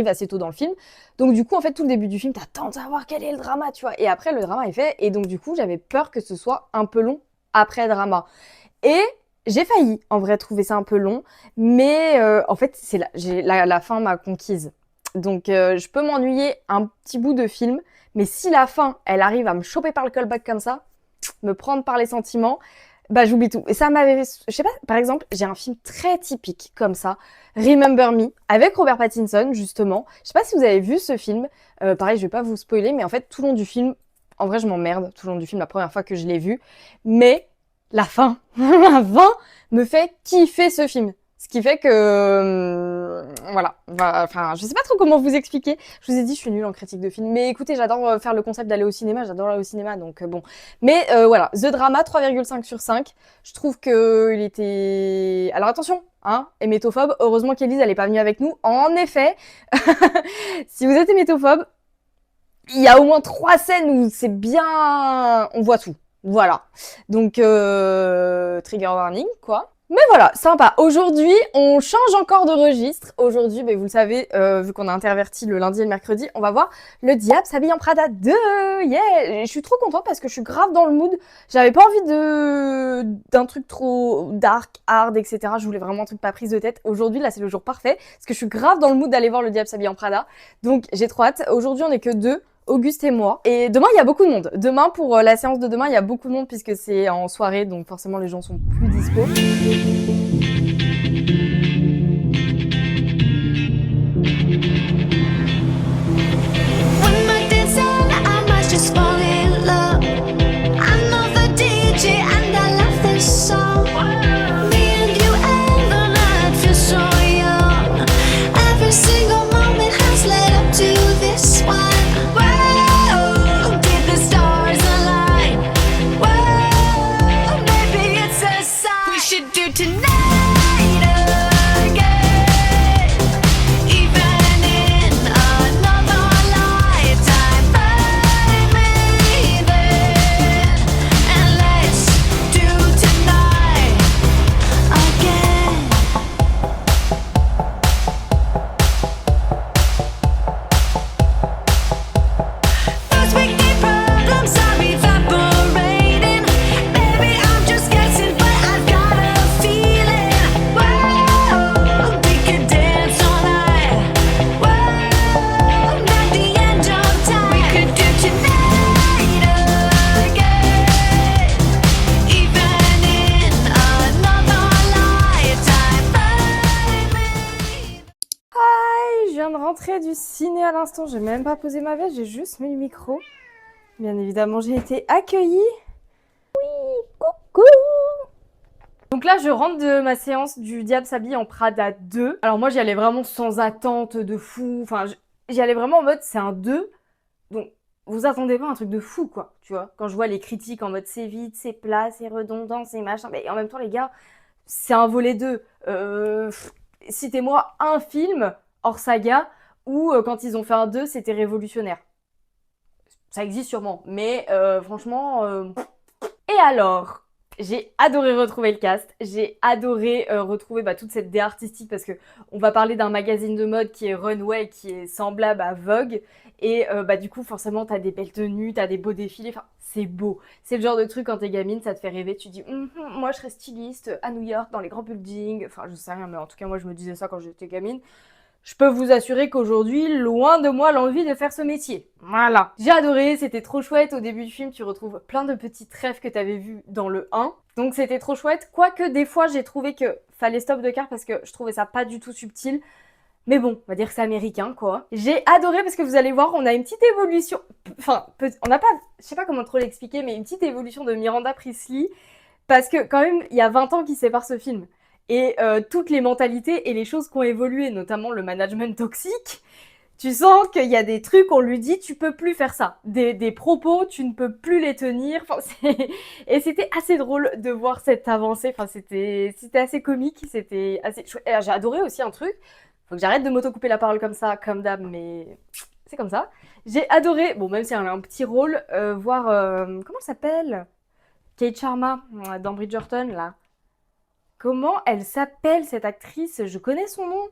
assez tôt dans le film. Donc du coup, en fait, tout le début du film, t'attends de savoir quel est le drama, tu vois. Et après, le drama est fait, et donc du coup, j'avais peur que ce soit un peu long après le drama. Et j'ai failli, en vrai, trouver ça un peu long, mais en fait, la fin m'a conquise. Donc je peux m'ennuyer un petit bout de film, mais si la fin, elle arrive à me choper par le callback comme ça, me prendre par les sentiments, bah j'oublie tout. Et ça m'avait... Je sais pas, par exemple, j'ai un film très typique comme ça, Remember Me, avec Robert Pattinson, justement. Je sais pas si vous avez vu ce film. Pareil, je vais pas vous spoiler, mais en fait, tout le long du film, en vrai, je m'emmerde tout le long du film, la première fois que je l'ai vu. Mais la fin me fait kiffer ce film. Ce qui fait que... voilà. Enfin, je sais pas trop comment vous expliquer. Je vous ai dit, je suis nulle en critique de film. Mais écoutez, j'adore faire le concept d'aller au cinéma. J'adore aller au cinéma, donc bon. Mais voilà, The Drama, 3,5 sur 5. Je trouve que il était... Alors attention, hein, hémétophobe. Heureusement qu'Élise, elle est pas venue avec nous. En effet, si vous êtes hémétophobe, il y a au moins 3 scènes où c'est bien... On voit tout. Voilà. Donc, trigger warning, quoi. Mais voilà, sympa. Aujourd'hui, on change encore de registre. Aujourd'hui, vous le savez, vu qu'on a interverti le lundi et le mercredi, on va voir Le Diable s'habille en Prada 2. Yeah! Et je suis trop contente parce que je suis grave dans le mood. J'avais pas envie d'un truc trop dark, hard, etc. Je voulais vraiment un truc pas prise de tête. Aujourd'hui, là, c'est le jour parfait parce que je suis grave dans le mood d'aller voir Le Diable s'habille en Prada. Donc, j'ai trop hâte. Aujourd'hui, on est que 2. Auguste et moi. Et demain, il y a beaucoup de monde. Demain, pour la séance de demain, il y a beaucoup de monde puisque c'est en soirée, donc forcément, les gens sont plus dispo. When my days end, I might just fall in love. I know the DJ and I love this song. Me and you and the night feel so young. Every single moment has led up to this one. Whoa, did the stars align? Whoa, maybe it's a sign we should do tonight. rentrée du ciné à l'instant, j'ai même pas posé ma veste, j'ai juste mis le micro. Bien évidemment, j'ai été accueillie. Oui, coucou! Donc là, je rentre de ma séance du Diable s'habille en Prada 2. Alors moi, j'y allais vraiment sans attente de fou. Enfin, j'y allais vraiment en mode c'est un 2. Donc, vous attendez pas un truc de fou, quoi, tu vois. Quand je vois les critiques en mode c'est vide, c'est plat, c'est redondant, c'est machin. Mais en même temps, les gars, c'est un volet 2. Citez-moi un film hors saga où quand ils ont fait un 2, c'était révolutionnaire. Ça existe sûrement, mais franchement... Et alors, j'ai adoré retrouver le cast, j'ai adoré retrouver toute cette idée artistique parce que on va parler d'un magazine de mode qui est Runway, qui est semblable à Vogue, et du coup forcément t'as des belles tenues, t'as des beaux défilés, enfin c'est beau. C'est le genre de truc quand t'es gamine, ça te fait rêver, tu dis moi je serais styliste à New York dans les grands buildings, enfin je sais rien, mais en tout cas moi je me disais ça quand j'étais gamine. Je peux vous assurer qu'aujourd'hui, loin de moi l'envie de faire ce métier. Voilà. J'ai adoré, c'était trop chouette. Au début du film, tu retrouves plein de petits rêves que t'avais vus dans le 1. Donc c'était trop chouette. Quoique des fois, j'ai trouvé que fallait stop de car parce que je trouvais ça pas du tout subtil. Mais bon, on va dire que c'est américain, quoi. J'ai adoré parce que vous allez voir, on a une petite évolution. Enfin, on n'a pas, je sais pas comment trop l'expliquer, mais une petite évolution de Miranda Priestly. Parce que quand même, il y a 20 ans qui séparent ce film. Et toutes les mentalités et les choses qui ont évolué, notamment le management toxique, tu sens qu'il y a des trucs, on lui dit tu peux plus faire ça. Des propos, tu ne peux plus les tenir. Enfin, et c'était assez drôle de voir cette avancée. Enfin, c'était assez comique, c'était assez chouette. Et j'ai adoré aussi un truc. Faut que j'arrête de m'autocouper la parole comme ça, comme d'hab, mais c'est comme ça. J'ai adoré, bon même si elle a un petit rôle, voir comment elle s'appelle, Kate Sharma dans Bridgerton là. Comment elle s'appelle cette actrice? Je connais son nom.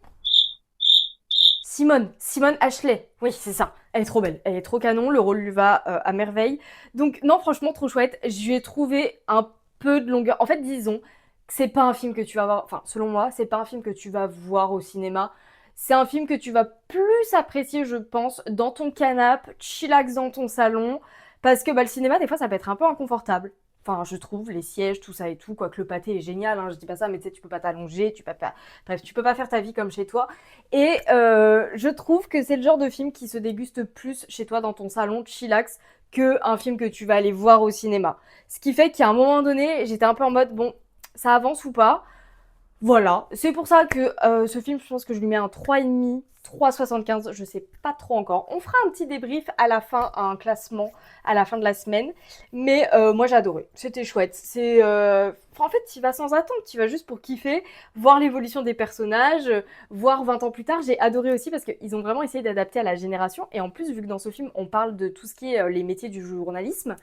Simone Ashley. Oui, c'est ça. Elle est trop belle. Elle est trop canon. Le rôle lui va à merveille. Donc, non, franchement, trop chouette. Je lui ai trouvé un peu de longueur. En fait, disons que c'est pas un film que tu vas voir. Enfin, selon moi, c'est pas un film que tu vas voir au cinéma. C'est un film que tu vas plus apprécier, je pense, dans ton canapé, chillax dans ton salon. Parce que le cinéma, des fois, ça peut être un peu inconfortable. Enfin, je trouve, les sièges, tout ça et tout, quoique le pâté est génial, hein, je dis pas ça, mais tu sais, tu peux pas t'allonger, bref, tu peux pas faire ta vie comme chez toi. Et je trouve que c'est le genre de film qui se déguste plus chez toi dans ton salon, chillax, qu'un film que tu vas aller voir au cinéma. Ce qui fait qu'à un moment donné, j'étais un peu en mode, bon, ça avance ou pas? Voilà, c'est pour ça que ce film, je pense que je lui mets un 3,5, 3,75, je sais pas trop encore. On fera un petit débrief à la fin, un classement à la fin de la semaine. Mais moi j'ai adoré, c'était chouette. C'est, en fait, tu vas sans attendre, tu vas juste pour kiffer, voir l'évolution des personnages, voir 20 ans plus tard. J'ai adoré aussi parce qu'ils ont vraiment essayé d'adapter à la génération. Et en plus, vu que dans ce film, on parle de tout ce qui est les métiers du journalisme,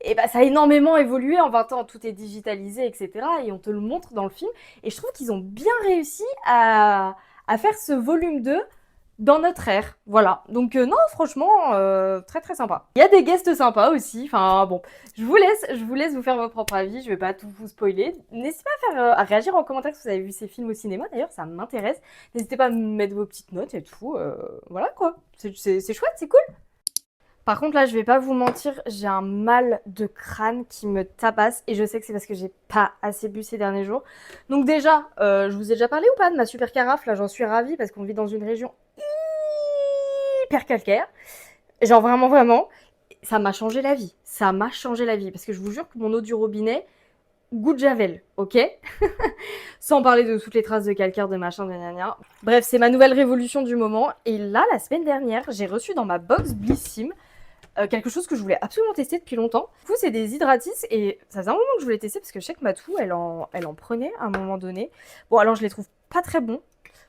et ça a énormément évolué en 20 ans, tout est digitalisé, etc. Et on te le montre dans le film. Et je trouve qu'ils ont bien réussi à faire ce volume 2 dans notre ère. Voilà. Donc non, franchement, très très sympa. Il y a des guests sympas aussi. Enfin bon, je vous laisse vous faire votre propre avis. Je vais pas tout vous spoiler. N'hésitez pas à réagir en commentaire si vous avez vu ces films au cinéma. D'ailleurs, ça m'intéresse. N'hésitez pas à me mettre vos petites notes et tout. Voilà quoi. C'est chouette, c'est cool. Par contre, là, je vais pas vous mentir, j'ai un mal de crâne qui me tabasse et je sais que c'est parce que j'ai pas assez bu ces derniers jours. Donc déjà, je vous ai déjà parlé ou pas de ma super carafe? Là, j'en suis ravie parce qu'on vit dans une région hyper calcaire. Genre vraiment, vraiment, ça m'a changé la vie. Ça m'a changé la vie parce que je vous jure que mon eau du robinet goûte Javel, ok? Sans parler de toutes les traces de calcaire, de machin, de gna. Bref, c'est ma nouvelle révolution du moment. Et là, la semaine dernière, j'ai reçu dans ma box Blissim quelque chose que je voulais absolument tester depuis longtemps. Du coup, c'est des hydratis et ça faisait un moment que je voulais tester parce que je sais que Matou, elle en prenait à un moment donné. Bon, alors je les trouve pas très bons.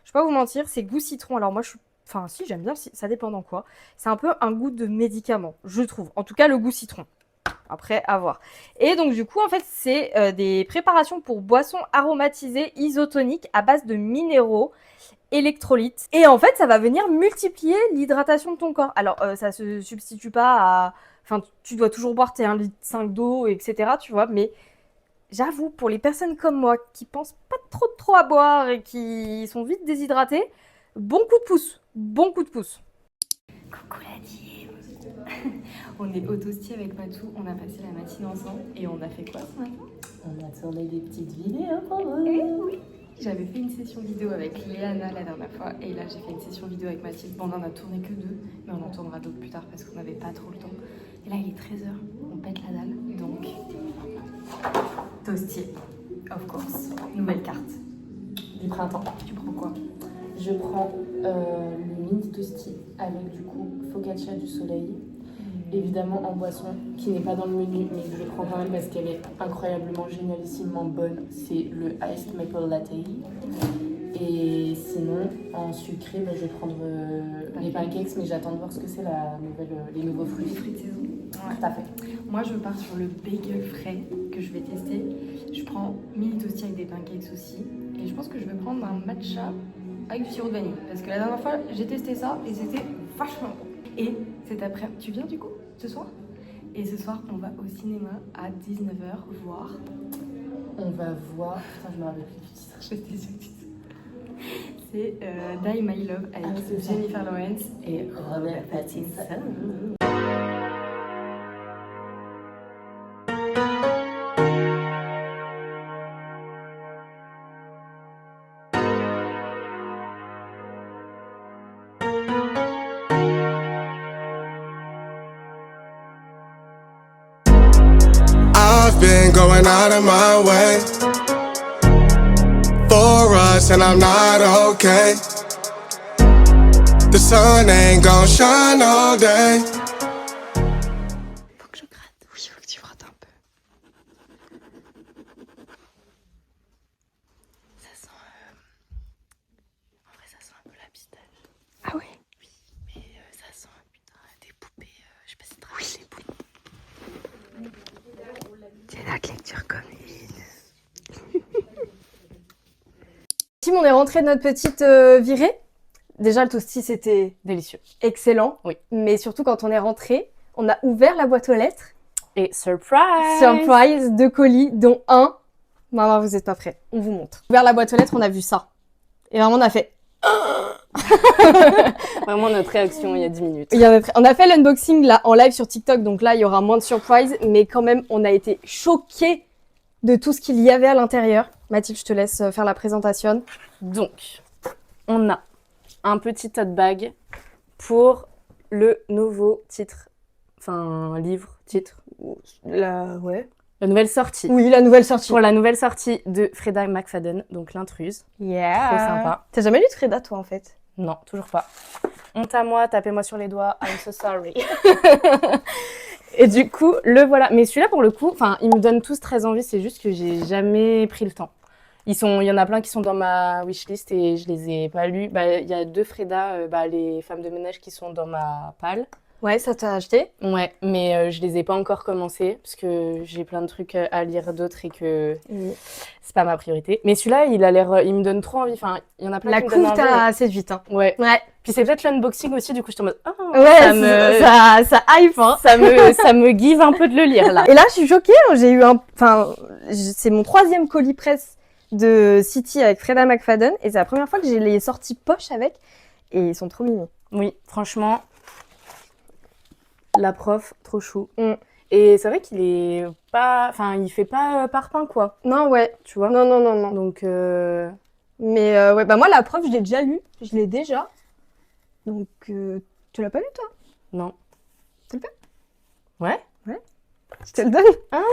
Je vais pas vous mentir, c'est goût citron. Alors moi, je suis... Enfin, si, j'aime bien, ça dépend dans quoi. C'est un peu un goût de médicament, je trouve. En tout cas, le goût citron. Après, à voir. Et donc, du coup, en fait, c'est des préparations pour boissons aromatisées isotoniques à base de minéraux, électrolytes. Et en fait, ça va venir multiplier l'hydratation de ton corps. Alors, ça se substitue pas à... Enfin, tu dois toujours boire tes 1,5 litre d'eau, etc., tu vois, mais j'avoue, pour les personnes comme moi qui pensent pas trop à boire et qui sont vite déshydratées, bon coup de pouce. Bon coup de pouce. Coucou la team. On est au toasty avec Matou, on a passé la matinée ensemble et on a fait quoi ce matin? On a tourné des petites vidéos pour vous. Oui. J'avais fait une session vidéo avec Léana la dernière fois et là j'ai fait une session vidéo avec Mathilde. Bon, on en a tourné que 2, mais on en tournera d'autres plus tard parce qu'on n'avait pas trop le temps. Et là il est 13h, on pète la dalle, donc toastier, of course. Nouvelle carte du printemps. Tu prends quoi? Je prends le mini toasty avec du coup focaccia du soleil. Évidemment en boisson, qui n'est pas dans le menu, mais que je prends quand même parce qu'elle est incroyablement génialissimement bonne. C'est le Iced Maple Latte. Et sinon, en sucré, je vais prendre les pancakes, mais j'attends de voir ce que c'est les nouveaux fruits. Les fruits de saison. Ouais. Tout à fait. Moi je pars sur le bagel frais que je vais tester. Je prends mini toasty avec des pancakes aussi. Et je pense que je vais prendre un matcha avec du sirop de vanille. Parce que la dernière fois j'ai testé ça et c'était vachement bon. Et cet après, tu viens du coup ce soir? Et ce soir on va au cinéma à 19h voir. On va voir. Putain, je me rappelle plus du titre. J'étais sûre que tu sais. C'est Die My Love avec c'est ça. Jennifer Lawrence et Robert Pattinson. I've been going out of my way for us, and I'm not okay. The sun ain't gon' shine all day. Faut que je gratte. Oui, faut que tu grattes un peu. Ça sent. En vrai, ça sent un peu la pistache. Ah ouais? Oui, mais ça sent putain, des poupées. Je sais pas si tu te rappelles les poules. C'est la lecture commune. Tim, on est rentré de notre petite virée. Déjà, le toasty, c'était Délicieux. excellent. Oui. Mais surtout, quand on est rentré, on a ouvert la boîte aux lettres. Et surprise! Surprise, 2 colis, dont un. Maman, vous êtes pas prêts. On vous montre. Ouvert la boîte aux lettres, on a vu ça. Et vraiment, on a fait. Vraiment notre réaction il y a 10 minutes. On a fait l'unboxing là en live sur TikTok, donc là, il y aura moins de surprises. Mais quand même, on a été choqués de tout ce qu'il y avait à l'intérieur. Mathilde, je te laisse faire la présentation. Donc, on a un petit tote bag pour le nouveau titre. Enfin, titre. Ouais. La nouvelle sortie. Oui, la nouvelle sortie. Pour la nouvelle sortie de Freda McFadden, donc l'intruse. Yeah. Trop sympa. T'as jamais lu de Freda, toi, en fait? Non, toujours pas. Honte à moi, tapez-moi sur les doigts, I'm so sorry. Et du coup, le voilà. Mais celui-là, pour le coup, ils me donnent tous très envie, c'est juste que j'ai jamais pris le temps. Il y en a plein qui sont dans ma wishlist et je les ai pas lus. Il y a 2 Freda, les femmes de ménage qui sont dans ma palle. Ouais, ça t'a acheté? Ouais, mais je les ai pas encore commencés parce que j'ai plein de trucs à lire d'autres et que c'est pas ma priorité. Mais celui-là, il me donne trop envie. Enfin, il y en a plein La qui me donnent couve, envie. t'as assez vite, hein. Ouais. Ouais. Puis c'est peut-être l'unboxing aussi, du coup, je suis en mode Ouais, ça hype, hein. ça me give un peu de le lire là. Et là, je suis choquée. J'ai eu c'est mon 3e colis presse de City avec Freda McFadden et c'est la première fois que j'ai les sorties poche avec et ils sont trop mignons. Oui, franchement, la prof, trop chou. Mm. Et c'est vrai qu'il est pas, il fait pas parpaing quoi, Non, ouais. tu vois. Non. Donc Mais ouais, moi, la prof, je l'ai déjà lu. Je l'ai déjà. Donc, tu l'as pas lu, toi? non. Tu le fais? Ouais. Je te le donne. Ah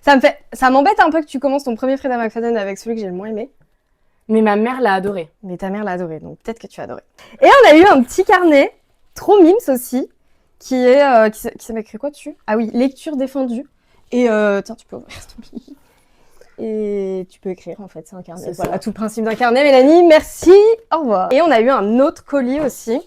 merci. Ça m'embête un peu que tu commences ton premier Freda McFadden avec celui que j'ai le moins aimé. Mais ma mère l'a adoré. Mais ta mère l'a adoré, donc peut-être que tu as adoré. Et on a eu un petit carnet, trop mimes aussi, qui s'est écrit quoi dessus? Ah oui, lecture défendue. Et tiens, tu peux ouvrir ton billet. Et tu peux écrire en fait, c'est un carnet. C'est Voilà, ça. tout le principe d'un carnet. Mélanie, merci, au revoir. Et on a eu un autre colis aussi.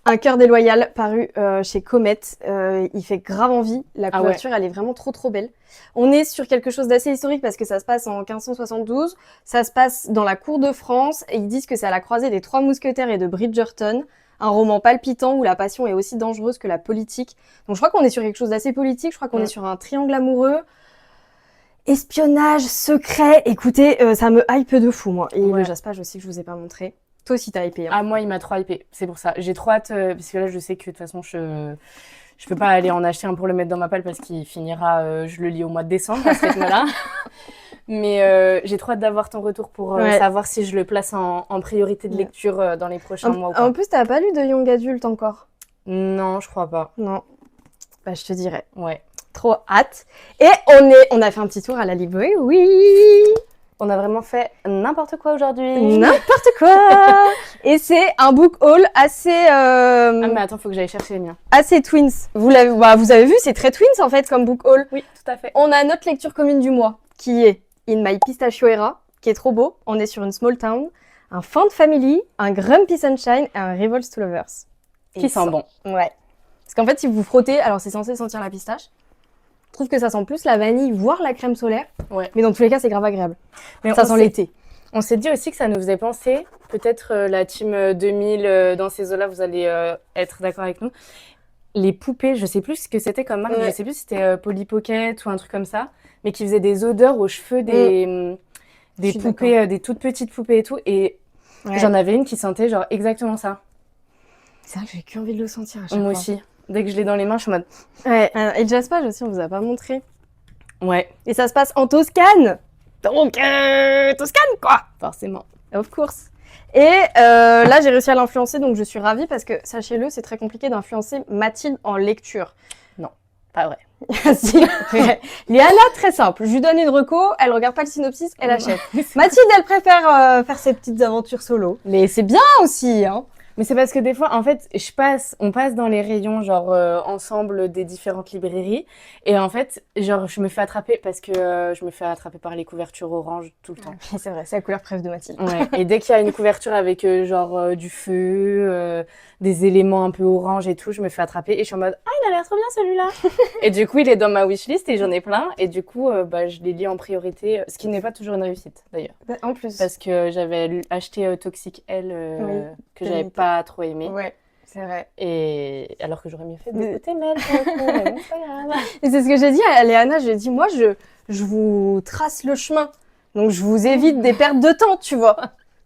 Un cœur déloyal paru chez Comet. Il fait grave envie. La Ah ouais. couverture, elle est vraiment trop belle. On est sur quelque chose d'assez historique parce que ça se passe en 1572. Ça se passe dans la cour de France et ils disent que c'est à la croisée des 3 mousquetaires et de Bridgerton. Un roman palpitant où la passion est aussi dangereuse que la politique. Donc je crois qu'on est sur quelque chose d'assez politique. Je crois qu'on est sur un triangle amoureux. Espionnage, secret. Écoutez, ça me hype de fou, moi. Et le jaspage aussi que je vous ai pas montré. Toi aussi, t'as hypé. Hein. Ah, moi, il m'a trop hypé. C'est pour ça. J'ai trop hâte, parce que là, je sais que de toute façon, je peux pas aller en acheter un pour le mettre dans ma palle parce qu'il finira, je le lis au mois de décembre à ce rythme-là. Mais j'ai trop hâte d'avoir ton retour pour Ouais. savoir si je le place en priorité de Ouais. lecture dans les prochains mois ou pas. En plus, t'as pas lu de Young Adult encore? Non, je crois pas. Non. Bah, je te dirais. Ouais. Trop hâte. Et on a fait un petit tour à la librairie, oui. On a vraiment fait n'importe quoi aujourd'hui. N'importe quoi. Et c'est un book haul assez, Ah mais attends, faut que j'aille chercher les miens. assez twins. Vous avez vu, c'est très twins en fait comme book haul. Oui, tout à fait. On a notre lecture commune du mois qui est In My Pistachio Era, qui est trop beau. On est sur une small town, un Found Family, un Grumpy Sunshine et un Revolts to Lovers. Qui sent bon. Ouais. Parce qu'en fait, si vous frottez, alors c'est censé sentir la pistache. Je trouve que ça sent plus la vanille, voire la crème solaire. Ouais. Mais dans tous les cas, c'est grave agréable. Mais Ça sent l'été. On s'est dit aussi que ça nous faisait penser, peut-être la team 2000 dans ces eaux-là, vous allez être d'accord avec nous. Les poupées, je sais plus ce que c'était comme marque, Ouais. je sais plus si c'était Polly Pocket ou un truc comme ça, mais qui faisaient des odeurs aux cheveux des Je suis poupées, des toutes petites poupées et tout. Et Ouais. j'en avais une qui sentait genre exactement ça. C'est vrai que j'ai qu'envie de le sentir à chaque Moi fois. aussi. Dès que je l'ai dans les mains, je suis en mode Ouais. Et Jaspage aussi, on vous a pas montré. ouais, Et ça se passe en Toscane. Donc, Toscane quoi. forcément. Of course. Et là, j'ai réussi à l'influencer, donc je suis ravie parce que, sachez-le, c'est très compliqué d'influencer Mathilde en lecture. Pas vrai. Si. Liana, très simple. Je lui donne une reco, elle regarde pas le synopsis, elle achète. Mathilde, elle préfère faire ses petites aventures solo. Mais c'est bien aussi, hein. Mais c'est parce que des fois, en fait, on passe dans les rayons, genre, ensemble des différentes librairies. Et en fait, genre, je me fais attraper parce que je me fais attraper par les couvertures orange tout le temps. C'est vrai, c'est la couleur préf de Mathilde. Ouais. Et dès qu'il y a une couverture avec, du feu, des éléments un peu orange et tout, je me fais attraper et je suis en mode, ah, il a l'air trop bien celui-là. Et du coup, il est dans ma wishlist et j'en ai plein. Et du coup, je les lis en priorité, ce qui n'est pas toujours une réussite, d'ailleurs. En plus. Parce que j'avais acheté Toxic Elle, Oui, que j'avais pas trop aimé. Ouais, c'est vrai. Et alors que j'aurais mieux fait Mais- d'écouter Mel pour le coup, mais bon, c'est pas grave. Et c'est ce que j'ai dit à Léana, j'ai dit, moi, je vous trace le chemin. Donc, je vous évite des pertes de temps, tu vois.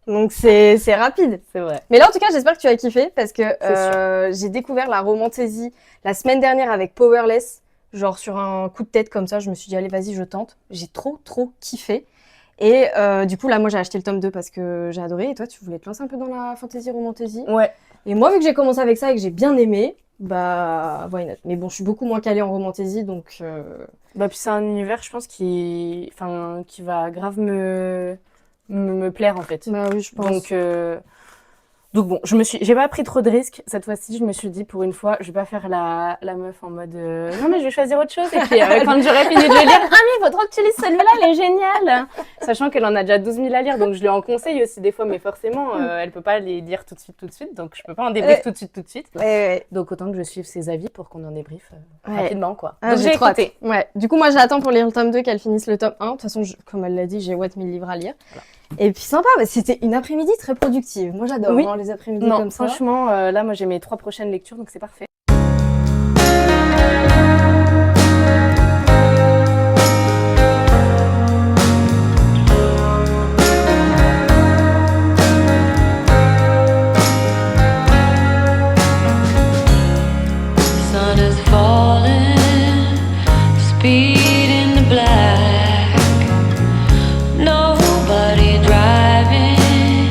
Donc, c'est rapide. C'est vrai. Mais là, en tout cas, j'espère que tu as kiffé parce que C'est j'ai découvert la romantaisie la semaine dernière avec Powerless. Genre, sur un coup de tête comme ça, je me suis dit, allez, vas-y, je tente. J'ai trop kiffé. Et du coup, là, moi, j'ai acheté le tome 2 parce que j'ai adoré. Et toi, tu voulais te lancer un peu dans la fantasy romantaisie. Ouais. Et moi, vu que j'ai commencé avec ça et que j'ai bien aimé, bah, why not. Mais bon, je suis beaucoup moins calée en romantaisie, donc... Bah, puis c'est un univers, je pense, qui va grave me plaire, en fait. Bah oui, je pense. Donc bon, j'ai pas pris trop de risques. Cette fois-ci, je me suis dit, pour une fois, je vais pas faire la meuf en mode, non, mais je vais choisir autre chose. Et puis, quand j'aurai fini de le lire, ah, mais il faut trop que tu lises celui-là, il est génial. Sachant qu'elle en a déjà 12 000 à lire, donc je lui en conseille aussi des fois, mais forcément, elle peut pas les lire tout de suite. Donc, je peux pas en débrief tout de suite. Ouais. Donc, autant que je suive ses avis pour qu'on en débriefe Ouais. rapidement, quoi. Ah, Donc, j'ai trop hâte. écouté. Ouais. Du coup, moi, j'attends pour lire le tome 2 qu'elle finisse le tome 1. De toute façon, comme elle l'a dit, j'ai 1000 livres à lire. Voilà. Et puis, sympa, bah, c'était une après-midi très productive. Moi, j'adore Oui. les après-midi Non, comme ça. franchement, là, moi, j'ai mes 3 prochaines lectures, donc c'est parfait. Sun is falling, speed in the black. Nobody driving,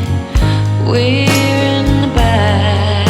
we're in the back.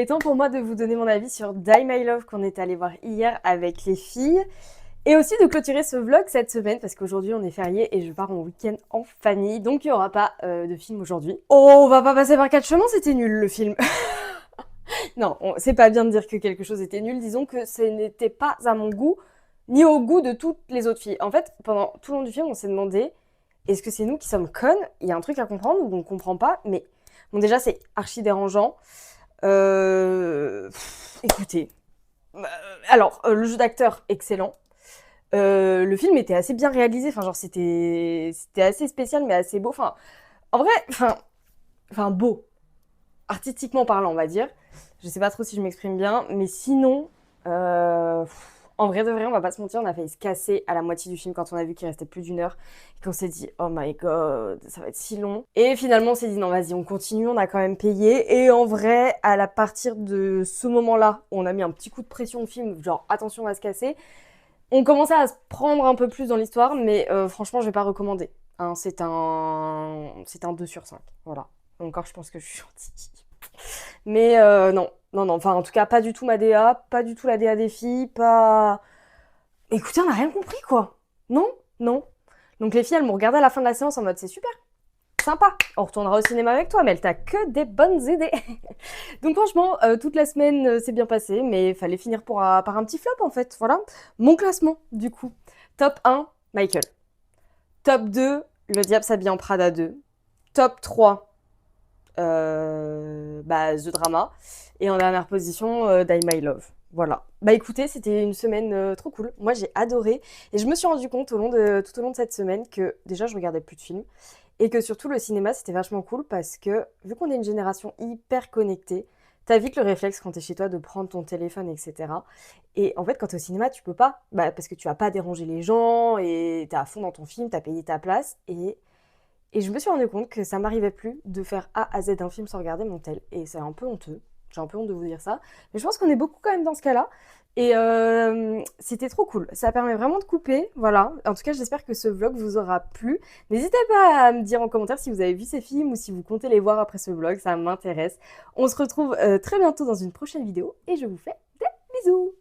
est temps pour moi de vous donner mon avis sur Die My Love qu'on est allé voir hier avec les filles. Et aussi de clôturer ce vlog cette semaine parce qu'aujourd'hui on est férié et je pars en week-end en famille. Donc il n'y aura pas de film aujourd'hui. Oh, on va pas passer par 4 chemins, c'était nul le film. Non, c'est pas bien de dire que quelque chose était nul. Disons que ce n'était pas à mon goût, ni au goût de toutes les autres filles. En fait, pendant tout le long du film, on s'est demandé, est-ce que c'est nous qui sommes connes? Il y a un truc à comprendre ou on comprend pas? Mais bon, déjà, c'est archi dérangeant. Écoutez. Alors, le jeu d'acteur, excellent. Le film était assez bien réalisé. Enfin, genre, c'était assez spécial, mais assez beau. Enfin, en vrai, beau. Artistiquement parlant, on va dire. Je sais pas trop si je m'exprime bien, mais sinon, en vrai de vrai, on va pas se mentir, on a failli se casser à la moitié du film quand on a vu qu'il restait plus d'1 heure et qu'on s'est dit oh my god, ça va être si long. Et finalement, on s'est dit non, vas-y, on continue, on a quand même payé. Et en vrai, à partir de ce moment-là, on a mis un petit coup de pression au film, genre attention, on va se casser. On commençait à se prendre un peu plus dans l'histoire, mais franchement, je vais pas recommander. Hein, c'est un 2 sur 5. Voilà. Encore, je pense que je suis gentille. Mais non. Enfin, en tout cas, pas du tout ma DA, pas du tout la DA des filles, pas... Écoutez, on n'a rien compris, quoi. Non. Donc les filles, elles m'ont regardé à la fin de la séance en mode, c'est super, sympa, on retournera au cinéma avec toi, mais elle t'a que des bonnes idées. Donc franchement, toute la semaine, c'est bien passé, mais il fallait finir par un petit flop, en fait. Voilà, mon classement, du coup. Top 1, Michael. Top 2, Le Diable s'habille en Prada 2. Top 3, The Drama. Et en dernière position, Die My Love. Voilà. Bah écoutez, c'était une semaine trop cool. Moi, j'ai adoré. Et je me suis rendu compte tout au long de cette semaine que déjà, je regardais plus de films. Et que surtout, le cinéma, c'était vachement cool parce que, vu qu'on est une génération hyper connectée, t'as vite le réflexe quand t'es chez toi de prendre ton téléphone, etc. Et en fait, quand t'es au cinéma, tu peux pas. Parce que tu vas pas déranger les gens et t'es à fond dans ton film, t'as payé ta place. Et je me suis rendu compte que ça m'arrivait plus de faire A à Z un film sans regarder mon tel. Et c'est un peu honteux. J'ai un peu honte de vous dire ça. Mais je pense qu'on est beaucoup quand même dans ce cas-là. Et c'était trop cool. Ça permet vraiment de couper. Voilà. En tout cas, j'espère que ce vlog vous aura plu. N'hésitez pas à me dire en commentaire si vous avez vu ces films ou si vous comptez les voir après ce vlog. Ça m'intéresse. On se retrouve très bientôt dans une prochaine vidéo. Et je vous fais des bisous.